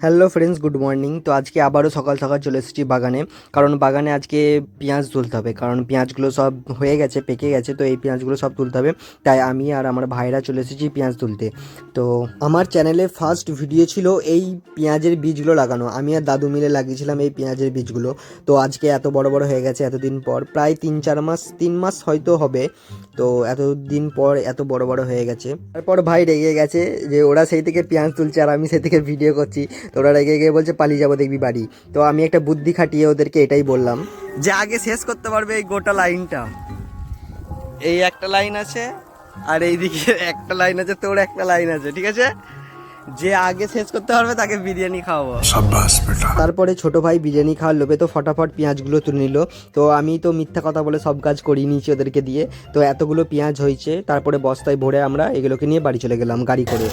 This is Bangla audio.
Hello friends, good morning. তো আজকে আবারও সকাল সকাল চলে এসেছি বাগানে, কারণ বাগানে আজকে পেঁয়াজ তুলতে হবে। কারণ পেঁয়াজগুলো সব হয়ে গেছে, পেকে গেছে, তো এই পেঁয়াজগুলো সব তুলতে হবে। তাই আমি আর আমার ভাইরা চলে এসেছি পেঁয়াজ তুলতে। তো আমার চ্যানেলে ফার্স্ট ভিডিও ছিল এই পেঁয়াজের বীজগুলো লাগানো। আমি আর দাদু মিলে লাগিয়েছিলাম এই পেঁয়াজের বীজগুলো। তো আজকে এত বড় বড় হয়ে গেছে এতদিন পর, প্রায় 3-4 মাস হয়তো হবে। তো এতদিন পর এত বড় বড় হয়ে গেছে। তারপর ভাই রেগে গেছে যে ওরা সেই থেকে পেঁয়াজ তুলছে আর আমি সেই থেকে ভিডিও করছি। তো ওরা রেগে গিয়ে বলছে পালিয়ে যাবো দেখবি বাড়ি। তো আমি একটা বুদ্ধি খাটিয়ে ওদেরকে এটাই বললাম যে আগে শেষ করতে পারবে এই গোটা লাইনটা। এই একটা লাইন আছে আর এইদিকে একটা লাইন আছে, তোর একটা লাইন আছে, ঠিক আছে? যে আগে শেষ করতে পারবে তাকে বিরিয়ানি খাওয়াবো। শাবাশ বেটা। তারপরে ছোট ভাই বিরিয়ানি খাওয়ার লোভে তো ফটাফট পেঁয়াজগুলো তুলে নিল। তো আমি তো মিথ্যা কথা বলে সব কাজ করিয়ে নিয়েছি ওদেরকে দিয়ে। তো এতগুলো পেঁয়াজ হয়েছে, তারপরে বস্তায় ভরে আমরা এগুলোকে নিয়ে বাড়ি চলে গেলাম গাড়ি করে।